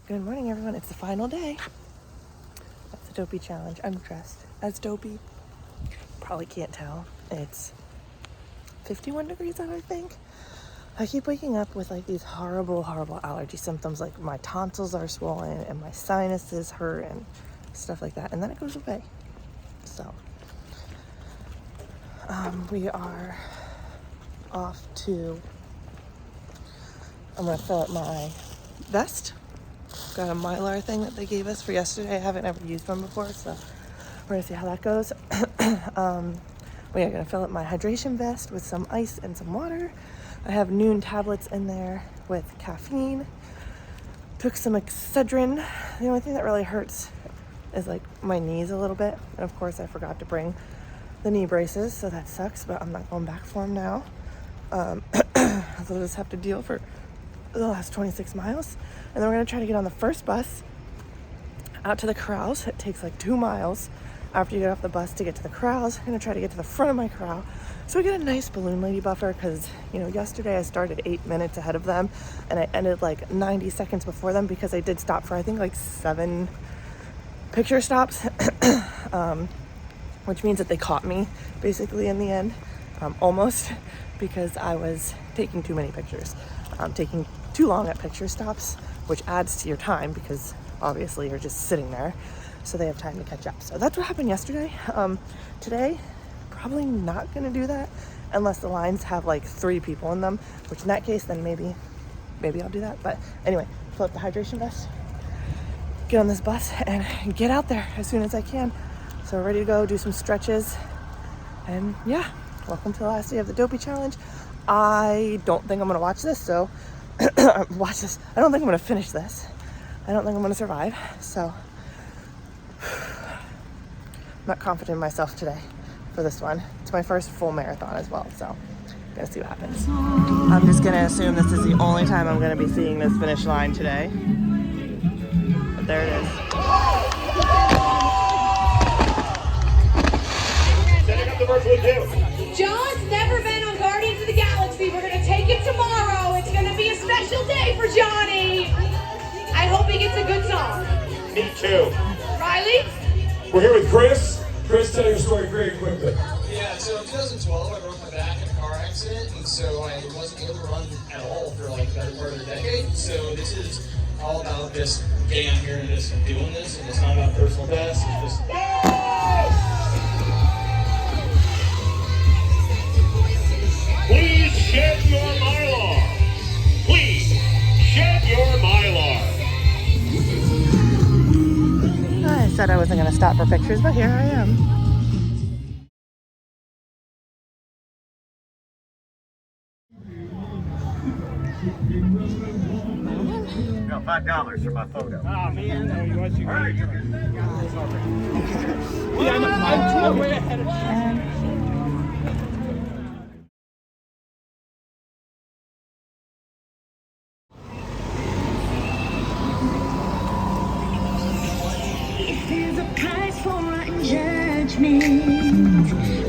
Good morning, everyone. It's the final day. That's the Dopey challenge. I'm dressed as Dopey. Probably can't tell. It's 51 degrees out, I think. I keep waking up with like these horrible allergy symptoms. Like my tonsils are swollen and my sinuses hurt and stuff like that. And then it goes away. So we are off to, I'm gonna fill up my vest. Got a Mylar thing that they gave us for yesterday. I haven't ever used one before, so we're gonna see how that goes. We are gonna fill up my hydration vest with some ice and some water. I have noon tablets in there with caffeine. Took some Excedrin. The only thing that really hurts is like my knees a little bit. And of course I forgot to bring the knee braces, so that sucks, but I'm not going back for them now. So I'll just have to deal for the last 26 miles. And then we're gonna try to get on the first bus out to the corrals. It takes like 2 miles after you get off the bus to get to the corrals. I'm gonna try to get to the front of my corral so we get a nice balloon lady buffer, because you know, yesterday I started 8 minutes ahead of them and I ended like 90 seconds before them because I did stop for I think like 7 picture stops. Which means that they caught me basically in the end, almost, because I was taking too many pictures, taking too long at picture stops, which adds to your time because obviously you're just sitting there, so they have time to catch up. So that's what happened yesterday. Today, probably not gonna do that unless the lines have like 3 people in them, which in that case, then maybe I'll do that. But anyway, fill up the hydration vest, get on this bus and get out there as soon as I can. So we're ready to go do some stretches, and yeah, welcome to the last day of the Dopey challenge. I don't think I'm gonna watch this, so watch this. I don't think I'm gonna finish this. I don't think I'm gonna survive, so I'm not confident in myself today for this one. It's my first full marathon as well, so I'm gonna see what happens. I'm just gonna assume this is the only time I'm gonna be seeing this finish line today. But there it is. John's never been on Guardians of the Galaxy. We're gonna take him tomorrow. It's gonna be a special day for Johnny. I hope he gets a good song. Me too. Riley? We're here with Chris. Chris, tell your story very quickly. Yeah, so in 2012, I broke my back in a car accident, and so I wasn't able to run at all for like the better part of the decade. So this is all about just getting out here and just doing this, and it's not about personal best. It's just... Please shed your Mylar. Please shed your Mylar. I said I wasn't going to stop for pictures, but here I am. Got $5 for my photo. Oh man, no, you want you All right. I'm way ahead of you. There's a price for rotten judgment.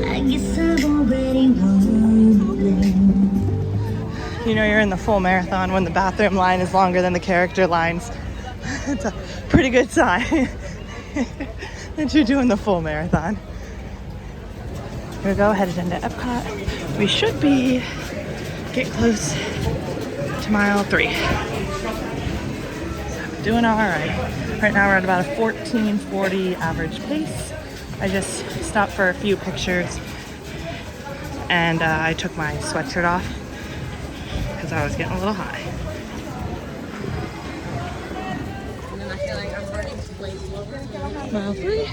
I guess I've already won. You know you're in the full marathon when the bathroom line is longer than the character lines. It's a pretty good sign that you're doing the full marathon. Here we go, headed into Epcot. We should be getting close to mile 3. So doing all right. Right now we're at about a 14:40 average pace. I just stopped for a few pictures and I took my sweatshirt off because I was getting a little hot. And then I feel like I'm running way slower. Mile 3.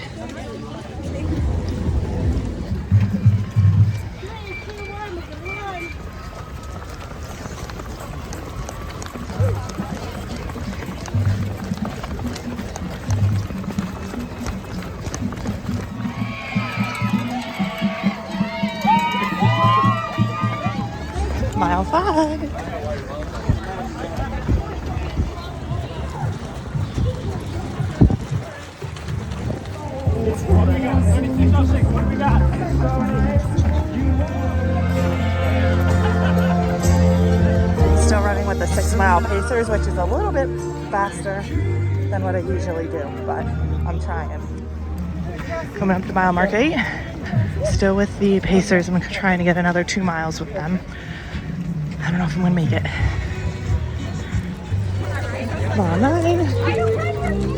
Mile 5. What do we got? Still running with the 6 mile pacers, which is a little bit faster than what I usually do, but I'm trying. Coming up to mile mark 8, still with the Pacers. I'm trying to get another 2 miles with them. I don't know if I'm gonna make it. Mile 9.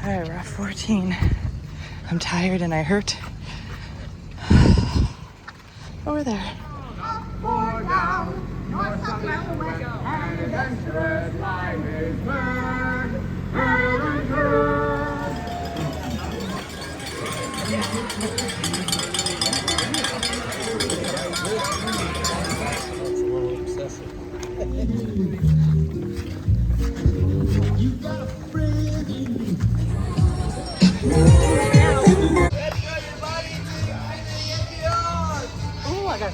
All right, we're at 14. I'm tired and I hurt. Over there. Oh, I got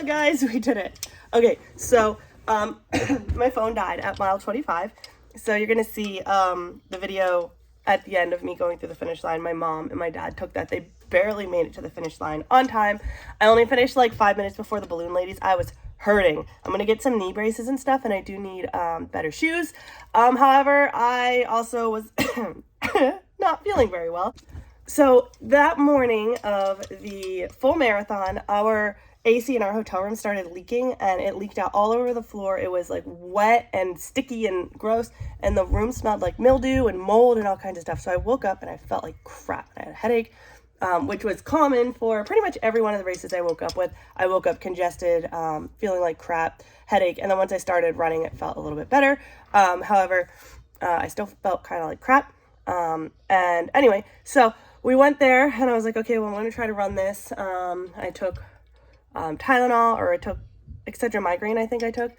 guys, we did it. Okay, so my phone died at mile 25. So you're gonna see the video at the end of me going through the finish line. My mom and my dad took that. They barely made it to the finish line on time. I only finished like 5 minutes before the balloon ladies. I was hurting. I'm gonna get some knee braces and stuff, and I do need better shoes. However, I also was not feeling very well. So that morning of the full marathon, our AC in our hotel room started leaking, and it leaked out all over the floor. It was like wet and sticky and gross, and the room smelled like mildew and mold and all kinds of stuff. So I woke up and I felt like crap. I had a headache, which was common for pretty much every one of the races I woke up with. I woke up congested, feeling like crap, headache, and then once I started running, it felt a little bit better. However, I still felt kind of like crap. And anyway, so we went there, and I was like, okay, well, I'm going to try to run this. I took Tylenol, or I took Excedrin migraine, I think I took.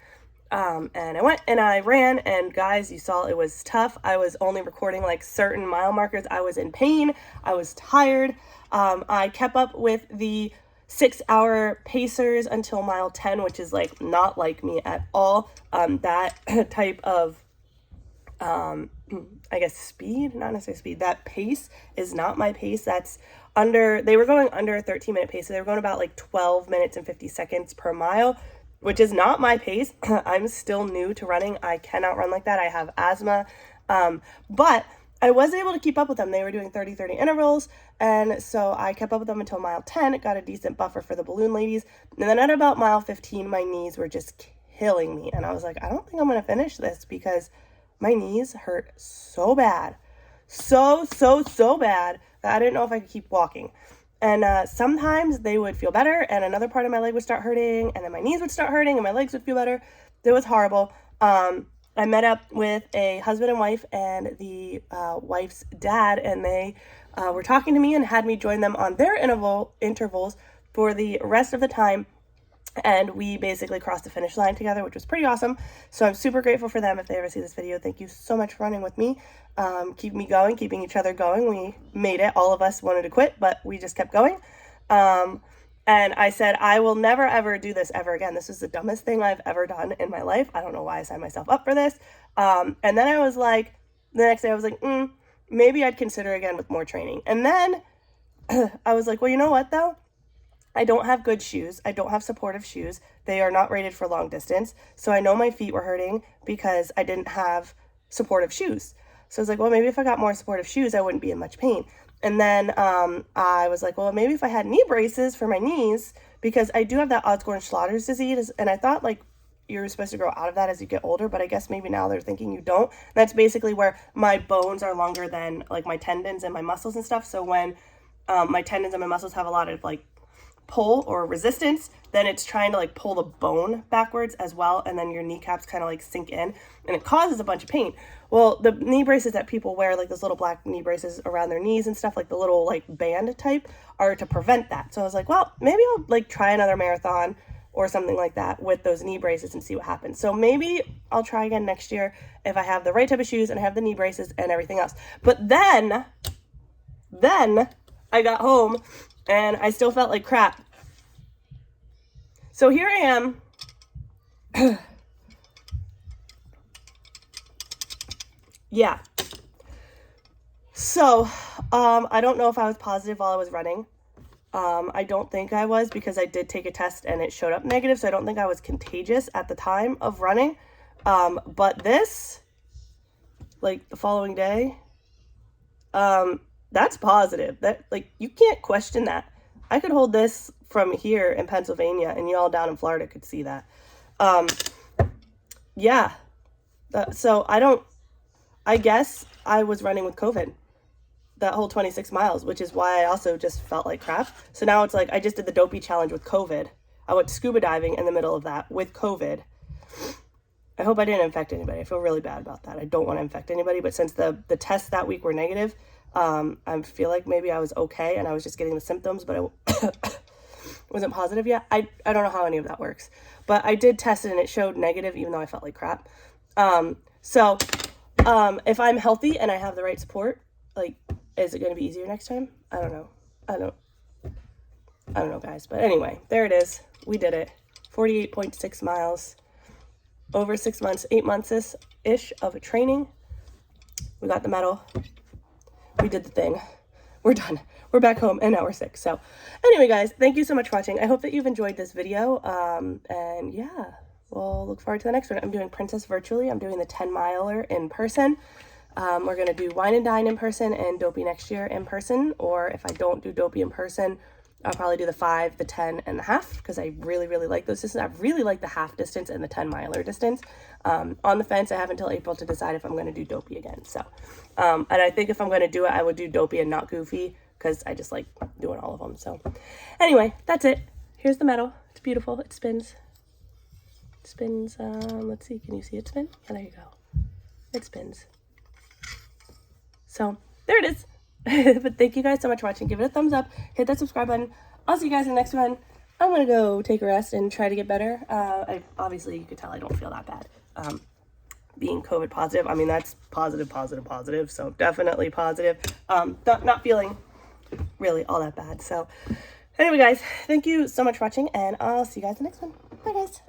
And I went and I ran, and guys, you saw it was tough. I was only recording like certain mile markers. I was in pain. I was tired. I kept up with the 6-hour pacers until mile 10, which is like not like me at all. That type of I guess speed, not necessarily speed, that pace is not my pace. That's they were going under a 13-minute pace. So they were going about like 12 minutes and 50 seconds per mile, which is not my pace. I'm still new to running. I cannot run like that. I have asthma. But I was able to keep up with them. They were doing 30-30 intervals. And so I kept up with them until mile 10. It got a decent buffer for the balloon ladies. And then at about mile 15, my knees were just killing me. And I was like, I don't think I'm going to finish this because my knees hurt so bad. So bad that I didn't know if I could keep walking. And sometimes they would feel better, and another part of my leg would start hurting, and then my knees would start hurting, and my legs would feel better. It was horrible. I met up with a husband and wife and the wife's dad, and they were talking to me and had me join them on their intervals for the rest of the time. And we basically crossed the finish line together, which was pretty awesome. So I'm super grateful for them if they ever see this video. Thank you so much for running with me. Keep me going, keeping each other going. We made it. All of us wanted to quit, but we just kept going. And I said, I will never, ever do this ever again. This is the dumbest thing I've ever done in my life. I don't know why I signed myself up for this. And then I was like, the next day I was like, maybe I'd consider again with more training. And then I was like, well, you know what though? I don't have good shoes. I don't have supportive shoes. They are not rated for long distance. So I know my feet were hurting because I didn't have supportive shoes. So I was like, well, maybe if I got more supportive shoes, I wouldn't be in much pain. And then I was like, well, maybe if I had knee braces for my knees, because I do have that Osgood-Schlatters disease. And I thought like you're supposed to grow out of that as you get older, but I guess maybe now they're thinking you don't. That's basically where my bones are longer than like my tendons and my muscles and stuff. So when my tendons and my muscles have a lot of like pull or resistance, then it's trying to like pull the bone backwards as well, and then your kneecaps kind of like sink in, and it causes a bunch of pain. Well, the knee braces that people wear, like those little black knee braces around their knees and stuff, like the little like band type, are to prevent that. So I was like, well, maybe I'll like try another marathon or something like that with those knee braces and see what happens. So maybe I'll try again next year if I have the right type of shoes and I have the knee braces and everything else. But then I got home and I still felt like crap. So here I am. Yeah. So, I don't know if I was positive while I was running. I don't think I was, because I did take a test and it showed up negative. So I don't think I was contagious at the time of running. But this, like the following day, that's positive. That, like, you can't question that. I could hold this from here in Pennsylvania and y'all down in Florida could see that. Yeah. So I guess I was running with COVID that whole 26 miles, which is why I also just felt like crap. So now it's like, I just did the Dopey challenge with COVID. I went scuba diving in the middle of that with COVID. I hope I didn't infect anybody. I feel really bad about that. I don't want to infect anybody, but since the tests that week were negative, I feel like maybe I was okay and I was just getting the symptoms, but I wasn't positive yet. I don't know how any of that works, but I did test it and it showed negative, even though I felt like crap. So if I'm healthy and I have the right support, like, is it going to be easier next time? I don't know. I don't know, guys. But anyway, there it is. We did it. 48.6 miles over 6 months, 8 months-ish of training. We got the medal. We did the thing. We're done. We're back home and now we're sick. So anyway, guys, thank you so much for watching. I hope that you've enjoyed this video. And yeah, we'll look forward to the next one. I'm doing Princess virtually. I'm doing the 10-miler in person. We're going to do Wine and Dine in person and Dopey next year in person. Or if I don't do Dopey in person, I'll probably do the 5, the 10, and the half, because I really, really like those distances. I really like the half distance and the 10-miler distance. On the fence, I have until April to decide if I'm going to do Dopey again. So, and I think if I'm going to do it, I would do Dopey and not Goofy, because I just like doing all of them. So anyway, that's it. Here's the medal. It's beautiful. It spins. It spins. Let's see. Can you see it spin? Yeah, there you go. It spins. So there it is. But thank you guys so much for watching. Give it a thumbs up. Hit that subscribe button. I'll see you guys in the next one. I'm going to go take a rest and try to get better. Obviously, you could tell I don't feel that bad. Being COVID positive, I mean, that's positive. So definitely positive. Not feeling really all that bad. So anyway, guys, thank you so much for watching, and I'll see you guys in the next one. Bye, guys.